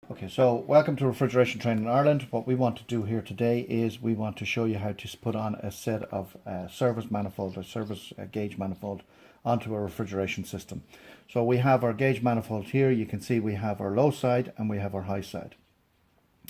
Okay, so welcome to Refrigeration Training in Ireland. What we want to do here today is we want to show you how to put on a set of service manifold or service gauge manifold onto a refrigeration system. So we have our gauge manifold here. You can see we have our low side and we have our high side.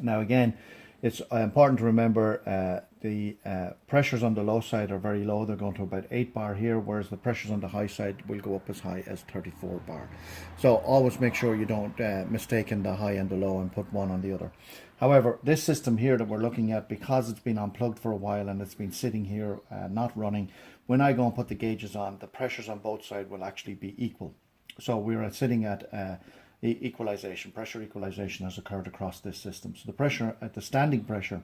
Now again, it's important to remember the pressures on the low side are very low. They're going to about 8 bar here, whereas the pressures on the high side will go up as high as 34 bar. So always make sure you don't mistake the high and the low and put one on the other. However, this system here that we're looking at, because it's been unplugged for a while and it's been sitting here not running, when I go and put the gauges on, the pressures on both sides will actually be equal. So we're sitting at pressure equalization has occurred across this system. So the pressure at the standing pressure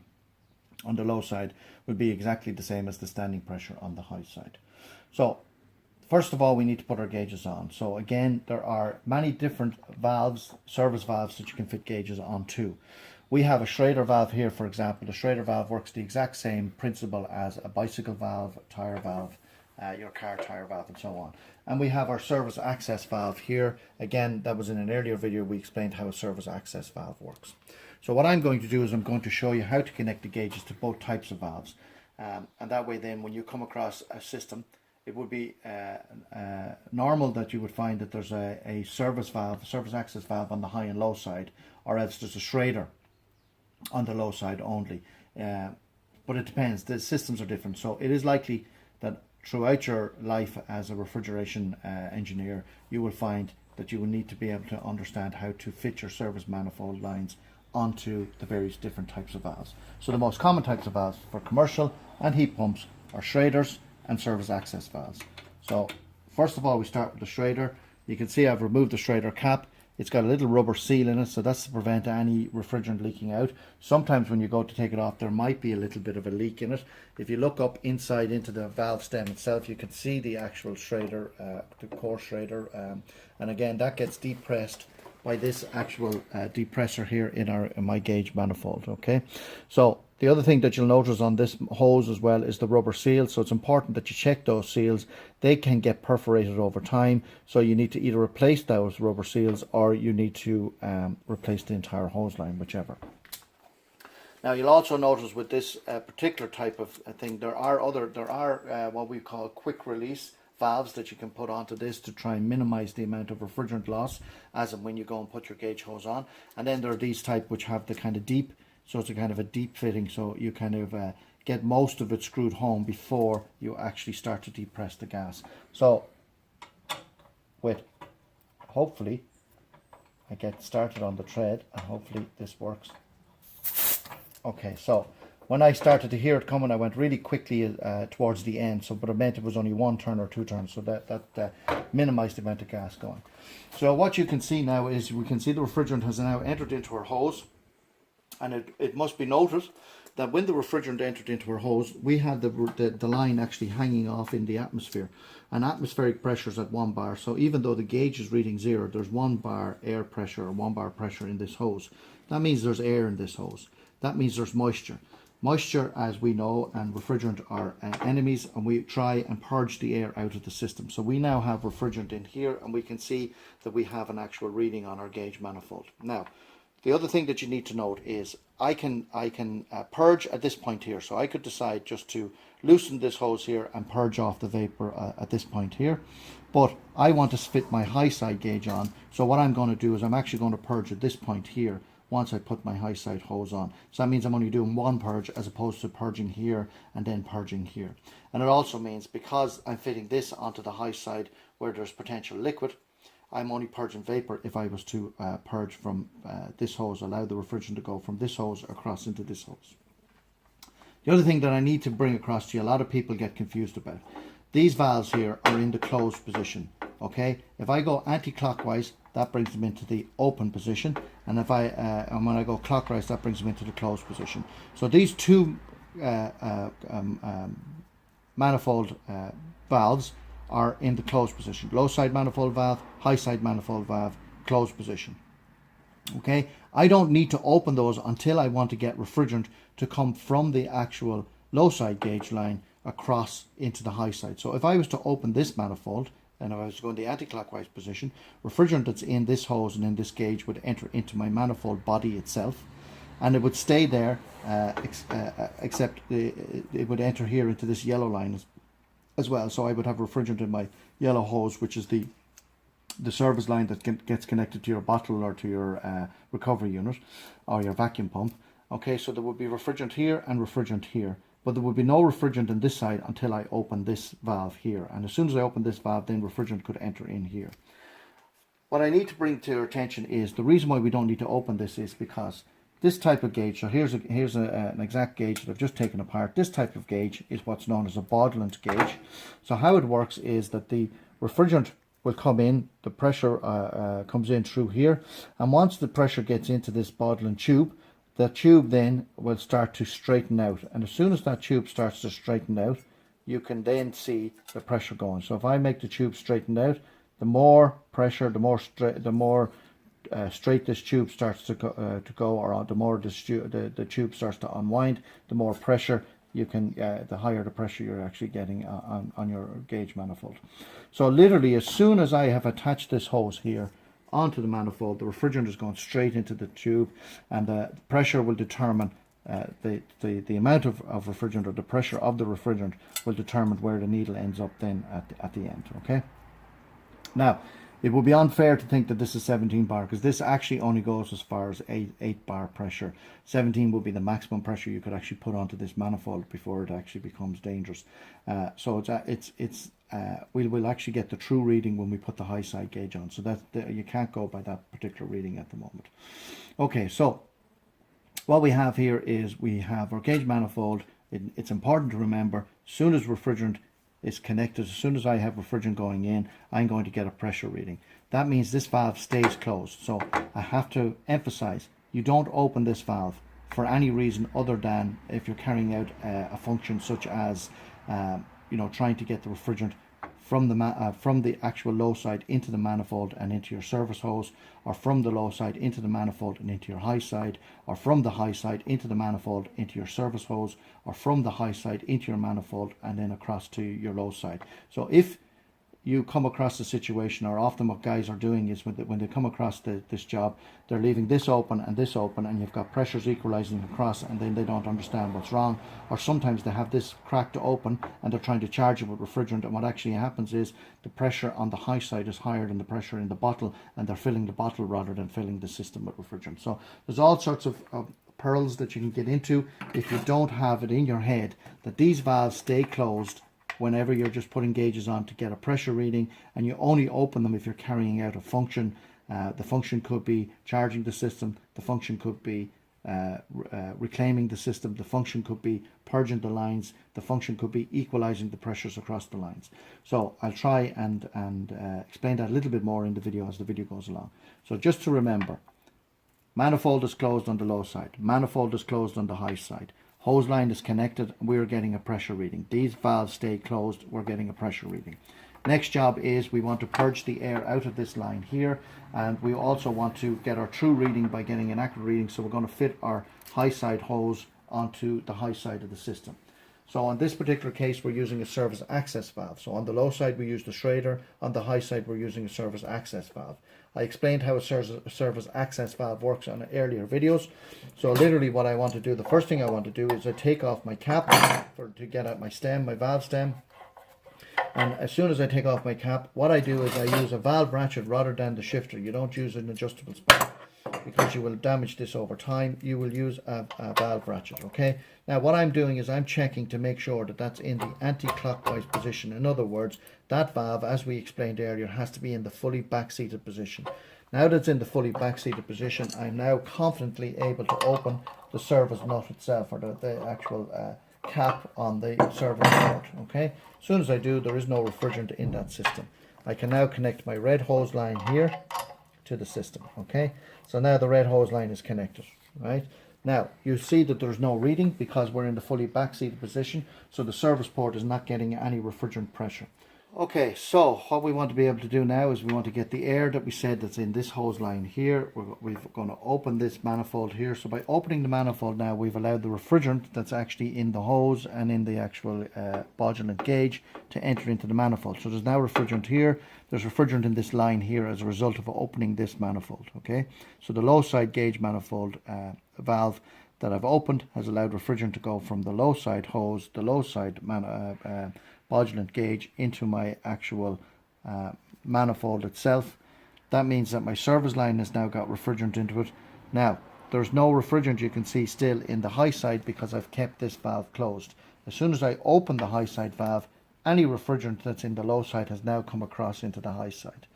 on the low side would be exactly the same as the standing pressure on the high side. So first of all, we need to put our gauges on. So again, there are many different valves, service valves that you can fit gauges onto. We have a Schrader valve here, for example. The Schrader valve works the exact same principle as a bicycle valve, a tire valve, your car tire valve, and so on. And we have our service access valve here. Again, that was in an earlier video. We explained how a service access valve works. So what I'm going to do is I'm going to show you how to connect the gauges to both types of valves. And that way then when you come across a system, it would be normal that you would find that there's a service valve, service access valve on the high and low side, or else there's a Schrader on the low side only. But it depends. The systems are different. So it is likely that throughout your life as a refrigeration engineer, you will find that you will need to be able to understand how to fit your service manifold lines onto the various different types of valves. So the most common types of valves for commercial and heat pumps are Schraders and service access valves. So first of all, we start with the Schrader. You can see I've removed the Schrader cap. It's got a little rubber seal in it, so that's to prevent any refrigerant leaking out. Sometimes when you go to take it off, there might be a little bit of a leak in it. If you look up inside into the valve stem itself, you can see the actual Schrader, the core Schrader. And again, that gets depressed by this actual depressor here in my gauge manifold. Okay, so the other thing that you'll notice on this hose as well is the rubber seal. So it's important that you check those seals. They can get perforated over time, so you need to either replace those rubber seals or you need to replace the entire hose line, whichever. Now you'll also notice with this particular type of thing, there are what we call quick release valves that you can put onto this to try and minimize the amount of refrigerant loss as and when you go and put your gauge hose on. And then there are these type which have the kind of deep, so it's a kind of a deep fitting, so you kind of get most of it screwed home before you actually start to depress the gas. So with hopefully I get started on the thread and hopefully this works. Okay, so when I started to hear it coming, I went really quickly towards the end. So, but it meant it was only one turn or two turns, so that minimized the amount of gas going. So what you can see now is we can see the refrigerant has now entered into our hose, and it must be noted that when the refrigerant entered into our hose, we had the line actually hanging off in the atmosphere, and atmospheric pressure is at 1 bar. So even though the gauge is reading 0, there's 1 bar air pressure or 1 bar pressure in this hose. That means there's air in this hose. That means there's moisture. Moisture, as we know, and refrigerant are enemies, and we try and purge the air out of the system. So we now have refrigerant in here, and we can see that we have an actual reading on our gauge manifold. Now, the other thing that you need to note is I can purge at this point here. So I could decide just to loosen this hose here and purge off the vapor at this point here. But I want to fit my high side gauge on. So what I'm going to do is I'm actually going to purge at this point here once I put my high side hose on. So that means I'm only doing one purge as opposed to purging here and then purging here. And it also means because I'm fitting this onto the high side where there's potential liquid, I'm only purging vapor if I was to purge from this hose, allow the refrigerant to go from this hose across into this hose. The other thing that I need to bring across to you, a lot of people get confused about. These valves here are in the closed position. Okay, if I go anti-clockwise, that brings them into the open position, and if and when I go clockwise, that brings them into the closed position. So these two manifold valves are in the closed position. Low side manifold valve, high side manifold valve, closed position. Okay, I don't need to open those until I want to get refrigerant to come from the actual low side gauge line across into the high side. So if I was to open this manifold, and if I was to go in the anti-clockwise position, refrigerant that's in this hose and in this gauge would enter into my manifold body itself, and it would stay there, except it would enter here into this yellow line as well. So I would have refrigerant in my yellow hose, which is the service line that gets connected to your bottle or to your recovery unit or your vacuum pump. Okay, so there would be refrigerant here and refrigerant here, but there would be no refrigerant on this side until I open this valve here. And as soon as I open this valve, then refrigerant could enter in here. What I need to bring to your attention is the reason why we don't need to open this is because this type of gauge, so here's an exact gauge that I've just taken apart. This type of gauge is what's known as a Baudland gauge. So how it works is that the refrigerant will come in, the pressure comes in through here, and once the pressure gets into this Baudland tube, the tube then will start to straighten out, and as soon as that tube starts to straighten out, you can then see the pressure going. So if I make the tube straightened out, the more pressure, the more straight this tube starts to go, or the more the tube starts to unwind, the more pressure you can, the higher the pressure you're actually getting on your gauge manifold. So literally, as soon as I have attached this hose here onto the manifold, the refrigerant is going straight into the tube, and the pressure will determine the amount of refrigerant, or the pressure of the refrigerant will determine where the needle ends up then at the end. Okay. Now, it would be unfair to think that this is 17 bar, because this actually only goes as far as 8 bar pressure. 17 would be the maximum pressure you could actually put onto this manifold before it actually becomes dangerous. So we'll actually get the true reading when we put the high side gauge on. So that you can't go by that particular reading at the moment. Okay, so what we have here is we have our gauge manifold. It's important to remember, as soon as refrigerant is connected, as soon as I have refrigerant going in, I'm going to get a pressure reading. That means this valve stays closed. So I have to emphasize, you don't open this valve for any reason other than if you're carrying out a function such as trying to get the refrigerant from the actual low side into the manifold and into your service hose, or from the low side into the manifold and into your high side, or from the high side into the manifold into your service hose, or from the high side into your manifold and then across to your low side. So if you come across a situation, or often what guys are doing is when they come across this job, they're leaving this open, and you've got pressures equalizing across, and then they don't understand what's wrong. Or sometimes they have this cracked open and they're trying to charge it with refrigerant, and what actually happens is the pressure on the high side is higher than the pressure in the bottle, and they're filling the bottle rather than filling the system with refrigerant. So there's all sorts of pearls that you can get into if you don't have it in your head that these valves stay closed whenever you're just putting gauges on to get a pressure reading, and you only open them if you're carrying out a function. The function could be charging the system, the function could be reclaiming the system, the function could be purging the lines, the function could be equalizing the pressures across the lines. So I'll try and explain that a little bit more in the video as the video goes along. So just to remember, manifold is closed on the low side, manifold is closed on the high side. Hose line is connected, we're getting a pressure reading. These valves stay closed, we're getting a pressure reading. Next job is we want to purge the air out of this line here, and we also want to get our true reading by getting an accurate reading. So we're going to fit our high side hose onto the high side of the system. So on this particular case, we're using a service access valve. So on the low side, we use the Schrader. On the high side, we're using a service access valve. I explained how a service access valve works on earlier videos. So literally what I want to do, the first thing I want to do is I take off my cap to get out my stem, my valve stem. And as soon as I take off my cap, what I do is I use a valve ratchet rather than the shifter. You don't use an adjustable spring because you will damage this over time. You will use a valve ratchet, okay? Now what I'm doing is I'm checking to make sure that that's in the anti-clockwise position. In other words, that valve, as we explained earlier, has to be in the fully back-seated position. Now that it's in the fully back-seated position, I'm now confidently able to open the service nut itself, or the actual cap on the service port, okay? As soon as I do, there is no refrigerant in that system. I can now connect my red hose line here to the system, okay? So now the red hose line is connected, right? Now, you see that there's no reading because we're in the fully back-seated position, so the service port is not getting any refrigerant pressure. Okay, so what we want to be able to do now is we want to get the air that we said that's in this hose line here. We're going to open this manifold here. So by opening the manifold now, we've allowed the refrigerant that's actually in the hose and in the actual bodulant gauge to enter into the manifold. So there's now refrigerant here. There's refrigerant in this line here as a result of opening this manifold. Okay, so the low side gauge manifold valve that I've opened has allowed refrigerant to go from the low side hose, the low side bodulant gauge into my actual manifold itself. That means that my service line has now got refrigerant into it. Now, there's no refrigerant, you can see, still in the high side because I've kept this valve closed. As soon as I open the high side valve, any refrigerant that's in the low side has now come across into the high side.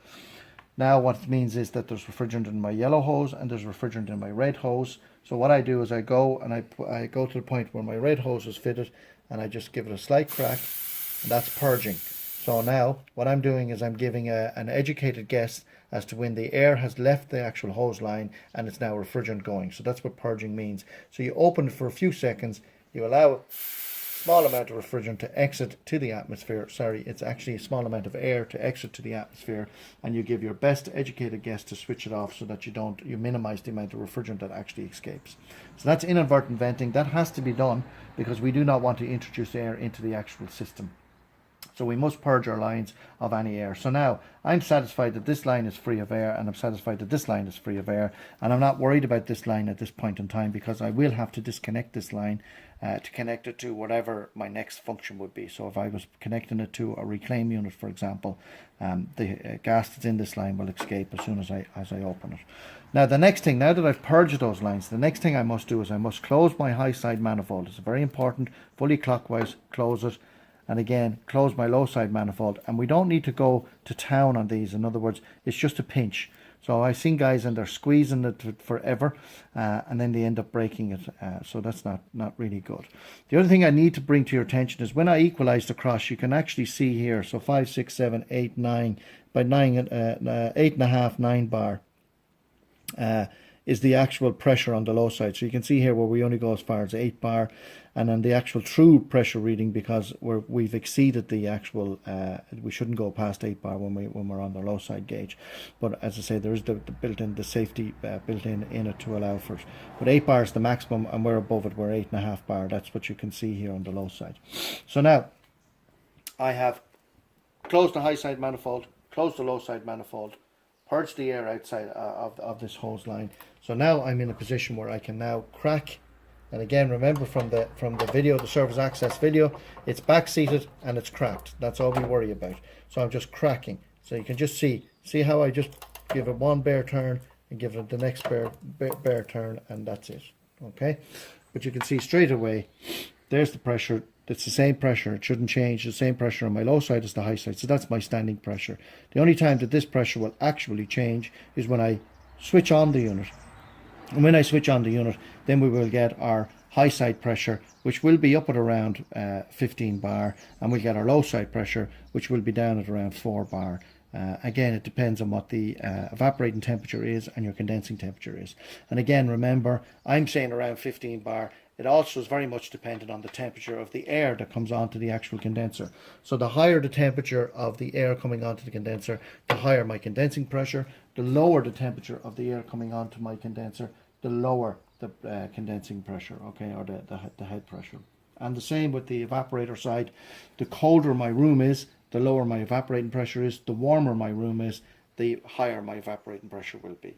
Now what it means is that there's refrigerant in my yellow hose and there's refrigerant in my red hose. So what I do is I go and I go to the point where my red hose is fitted and I just give it a slight crack, and that's purging. So now what I'm doing is I'm giving an educated guess as to when the air has left the actual hose line and it's now refrigerant going. So that's what purging means. So you open it for a few seconds, you allow a small amount of refrigerant to exit to the atmosphere. Sorry, it's actually a small amount of air to exit to the atmosphere, and you give your best educated guess to switch it off so that you minimize the amount of refrigerant that actually escapes. So that's inadvertent venting. That has to be done because we do not want to introduce air into the actual system. So we must purge our lines of any air. So now I'm satisfied that this line is free of air, and I'm satisfied that this line is free of air, and I'm not worried about this line at this point in time because I will have to disconnect this line to connect it to whatever my next function would be. So if I was connecting it to a reclaim unit, for example, the gas that's in this line will escape as soon as I open it. Now the next thing, now that I've purged those lines, the next thing I must do is I must close my high side manifold. It's very important, fully clockwise, close it. And again, close my low side manifold. And we don't need to go to town on these. In other words, it's just a pinch. So I've seen guys and they're squeezing it forever and then they end up breaking it. So that's not really good. The other thing I need to bring to your attention is when I equalized across, you can actually see here. So 5, 6, 7, 8, 9, by 9, 8.5, 9 bar is the actual pressure on the low side. So you can see here where we only go as far as 8 bar, and then the actual true pressure reading, because we've exceeded the actual we shouldn't go past 8 bar when we're on the low side gauge. But as I say, there is the built-in, the safety built-in in it to allow for it. But 8 bar is the maximum, and we're above it, we're 8.5 bar. That's what you can see here on the low side. So now I have closed the high side manifold, closed the low side manifold, purge the air outside of this hose line. So now I'm in a position where I can now crack. And again, remember from the video, the service access video, it's back seated and it's cracked. That's all we worry about. So I'm just cracking. So you can just see how I just give it one bare turn and give it the next bare turn, and that's it. Okay, but you can see straight away there's the pressure. It's the same pressure. It shouldn't change. The same pressure on my low side as the high side. So that's my standing pressure. The only time that this pressure will actually change is when I switch on the unit. And when I switch on the unit, then we will get our high side pressure, which will be up at around 15 bar, and we'll get our low side pressure, which will be down at around 4 bar. Again, it depends on what the evaporating temperature is and your condensing temperature is. And again, remember, I'm saying around 15 bar. It also is very much dependent on the temperature of the air that comes onto the actual condenser. So the higher the temperature of the air coming onto the condenser, the higher my condensing pressure. The lower the temperature of the air coming onto my condenser, the lower the condensing pressure, okay, or the head pressure. And the same with the evaporator side. The colder my room is, the lower my evaporating pressure is. The warmer my room is, the higher my evaporating pressure will be.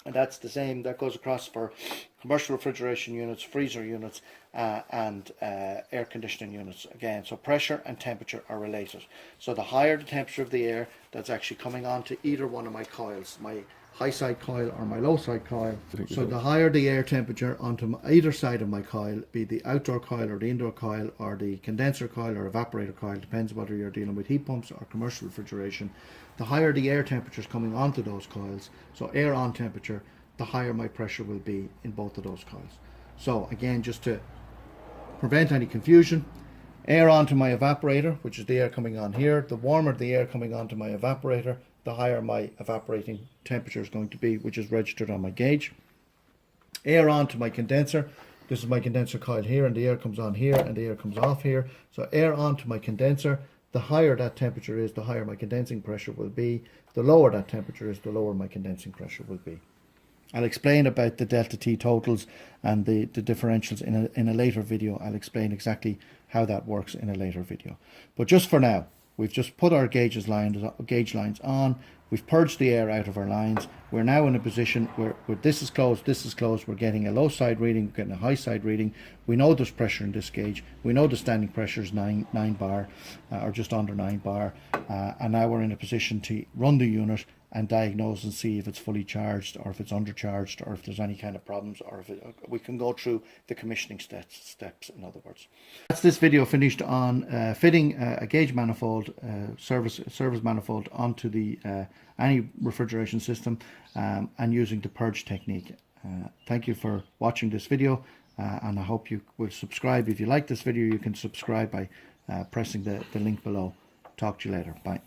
And that's the same, that goes across for commercial refrigeration units, freezer units, and air conditioning units again. So pressure and temperature are related. So the higher the temperature of the air that's actually coming onto either one of my coils, my high side coil or my low side coil, so the higher the air temperature onto either side of my coil, be the outdoor coil or the indoor coil or the condenser coil or evaporator coil, depends whether you're dealing with heat pumps or commercial refrigeration, the higher the air temperatures coming onto those coils, so air on temperature, the higher my pressure will be in both of those coils. So again, just to prevent any confusion, air onto my evaporator, which is the air coming on here, the warmer the air coming onto my evaporator, the higher my evaporating temperature is going to be, which is registered on my gauge. Air onto my condenser. This is my condenser coil here, and the air comes on here and the air comes off here. So air onto my condenser, The higher that temperature is, the higher my condensing pressure will be. The lower that temperature is, the lower my condensing pressure will be. I'll explain about the delta T totals and the differentials in a later video. I'll explain exactly how that works in a later video. But just for now, we've just put our gauge lines on. We've purged the air out of our lines. We're now in a position where this is closed. We're getting a low side reading, we're getting a high side reading. We know there's pressure in this gauge. We know the standing pressure is 9 bar, or just under 9 bar. And now we're in a position to run the unit and diagnose and see if it's fully charged, or if it's undercharged, or if there's any kind of problems, or if we can go through the commissioning steps, in other words. That's this video finished on fitting a gauge manifold, service manifold onto the any refrigeration system, and using the purge technique. Thank you for watching this video, and I hope you will subscribe. If you like this video, you can subscribe by pressing the link below. Talk to you later. Bye.